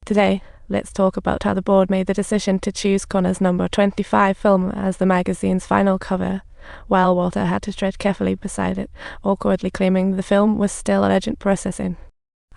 Today, let's talk about how the board made the decision to choose Connor's number 25 film as the magazine's final cover, while Walter had to tread carefully beside it, awkwardly claiming the film was still urgent processing.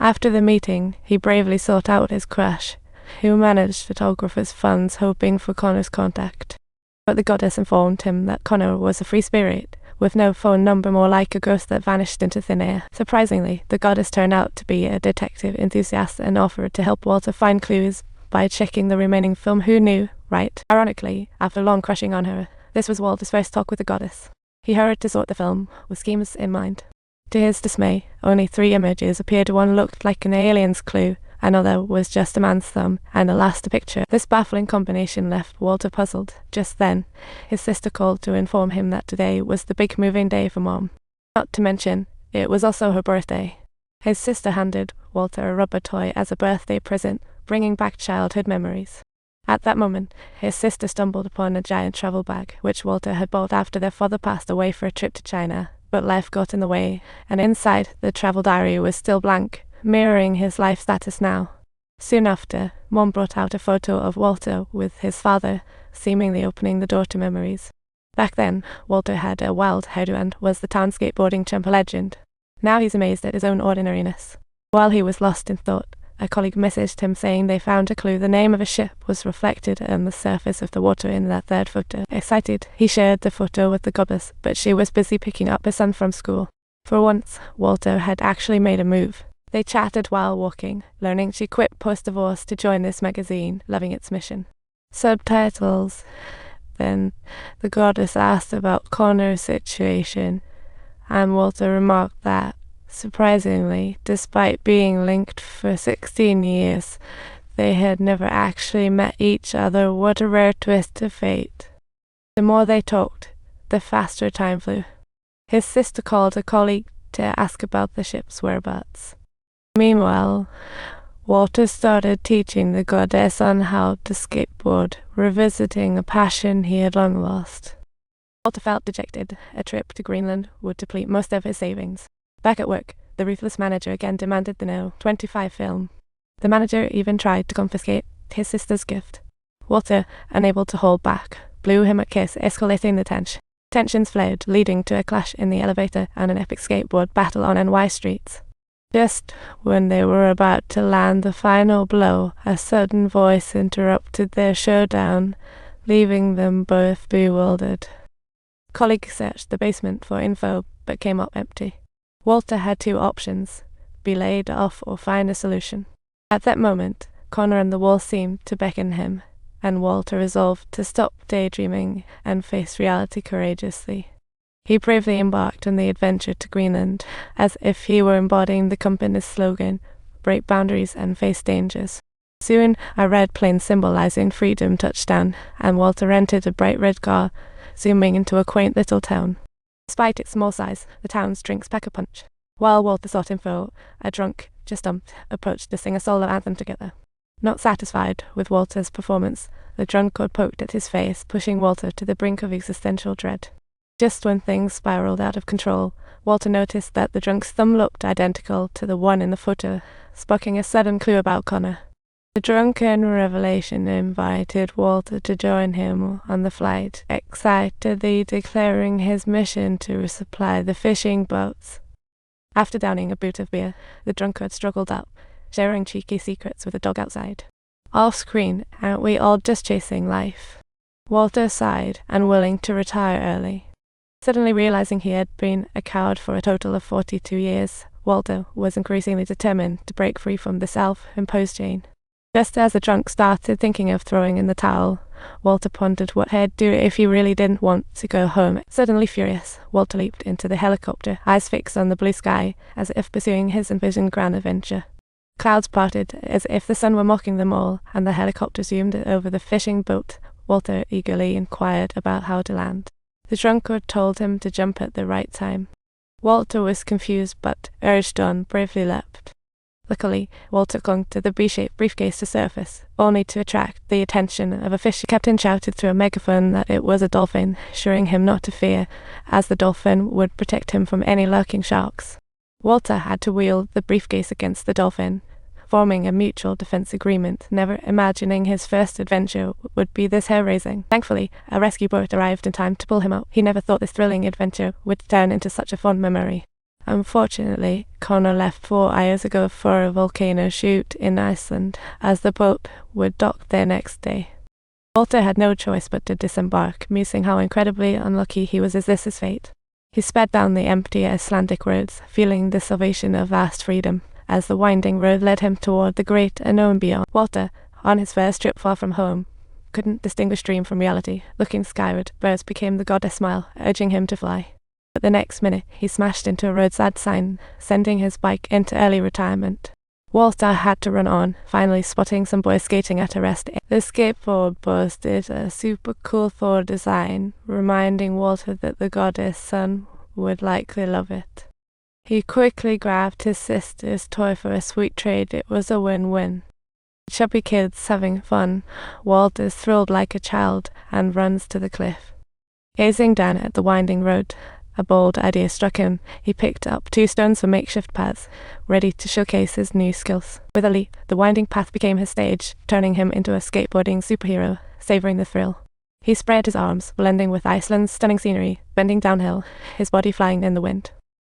After the meeting, he bravely sought out his crush, who managed photographer's funds hoping for Connor's contact. But the goddess informed him that Connor was a free spirit, with no phone number, more like a ghost that vanished into thin air. Surprisingly, the goddess turned out to be a detective enthusiast and offered to help Walter find clues by checking the remaining film. Who knew, right? Ironically, after long crushing on her, this was Walter's first talk with the goddess. He hurried to sort the film, with schemes in mind. To his dismay, only 3 images appeared. One looked like an alien's clue, another was just a man's thumb, and the last a picture. This baffling combination left Walter puzzled. Just then, his sister called to inform him that today was the big moving day for Mom. Not to mention, it was also her birthday. His sister handed Walter a rubber toy as a birthday present, bringing back childhood memories. At that moment, his sister stumbled upon a giant travel bag, which Walter had bought after their father passed away for a trip to China, but life got in the way, and inside, the travel diary was still blank, mirroring his life status now. Soon after, Mom brought out a photo of Walter with his father, seemingly opening the door to memories. Back then, Walter had a wild hairdo and was the town skateboarding champ legend. Now he's amazed at his own ordinariness. While he was lost in thought, a colleague messaged him saying they found a clue. The name of a ship was reflected on the surface of the water in that third photo. Excited, he shared the photo with the goddess, but she was busy picking up his son from school. For once, Walter had actually made a move. They chatted while walking, learning she quit post-divorce to join this magazine, loving its mission. Subtitles. Then the goddess asked about Connor's situation, and Walter remarked that, surprisingly, despite being linked for 16 years, they had never actually met each other. What a rare twist of fate. The more they talked, the faster time flew. His sister called a colleague to ask about the ship's whereabouts. Meanwhile, Walter started teaching the goddess on how to skateboard, revisiting a passion he had long lost. Walter felt dejected. A trip to Greenland would deplete most of his savings. Back at work, the ruthless manager again demanded the No. 25 film. The manager even tried to confiscate his sister's gift. Walter, unable to hold back, blew him a kiss, escalating the tension. Tensions flared, leading to a clash in the elevator and an epic skateboard battle on NY streets. Just when they were about to land the final blow, a sudden voice interrupted their showdown, leaving them both bewildered. Colleagues searched the basement for info, but came up empty. Walter had 2 options: be laid off or find a solution. At that moment, Connor and the wall seemed to beckon him, and Walter resolved to stop daydreaming and face reality courageously. He bravely embarked on the adventure to Greenland, as if he were embodying the company's slogan, break boundaries and face dangers. Soon, a red plane symbolizing freedom touched down, and Walter entered a bright red car, zooming into a quaint little town. Despite its small size, the town's drinks pack a punch. While Walter sought info, a drunk, just dumped, approached to sing a solo anthem together. Not satisfied with Walter's performance, the drunkard poked at his face, pushing Walter to the brink of existential dread. Just when things spiraled out of control, Walter noticed that the drunk's thumb looked identical to the one in the photo, sparking a sudden clue about Connor. The drunken revelation invited Walter to join him on the flight, excitedly declaring his mission to resupply the fishing boats. After downing a boot of beer, the drunkard struggled up, sharing cheeky secrets with a dog outside. Off-screen, aren't we all just chasing life? Walter sighed, unwilling to retire early. Suddenly realizing he had been a coward for a total of 42 years, Walter was increasingly determined to break free from the self-imposed chain. Just as the drunk started thinking of throwing in the towel, Walter pondered what he'd do if he really didn't want to go home. Suddenly furious, Walter leaped into the helicopter, eyes fixed on the blue sky, as if pursuing his envisioned grand adventure. Clouds parted, as if the sun were mocking them all, and the helicopter zoomed over the fishing boat. Walter eagerly inquired about how to land. The drunkard told him to jump at the right time. Walter was confused, but, urged on, bravely leapt. Luckily, Walter clung to the B-shaped briefcase to surface, only to attract the attention of a fish. The captain shouted through a megaphone that it was a dolphin, assuring him not to fear, as the dolphin would protect him from any lurking sharks. Walter had to wheel the briefcase against the dolphin, forming a mutual defense agreement, never imagining his first adventure would be this hair-raising. Thankfully, a rescue boat arrived in time to pull him out. He never thought this thrilling adventure would turn into such a fond memory. Unfortunately, Connor left 4 hours ago for a volcano shoot in Iceland, as the boat would dock there next day. Walter had no choice but to disembark, musing how incredibly unlucky he was as this is fate. He sped down the empty Icelandic roads, feeling the salvation of vast freedom, as the winding road led him toward the great unknown beyond. Walter, on his first trip far from home, couldn't distinguish dream from reality. Looking skyward, birds became the goddess smile, urging him to fly. But the next minute, he smashed into a roadside sign, sending his bike into early retirement. Walter had to run on, finally spotting some boys skating at a rest area. The skateboard boasted a super cool Thor design, reminding Walter that the goddess son would likely love it. He quickly grabbed his sister's toy for a sweet trade. It was a win-win. Chubby kids having fun, Walter's thrilled like a child and runs to the cliff. Gazing down at the winding road, a bold idea struck him. He picked up 2 stones for makeshift paths, ready to showcase his new skills. With a leap, the winding path became his stage, turning him into a skateboarding superhero, savoring the thrill. He spread his arms, blending with Iceland's stunning scenery, bending downhill, his body flying in the wind.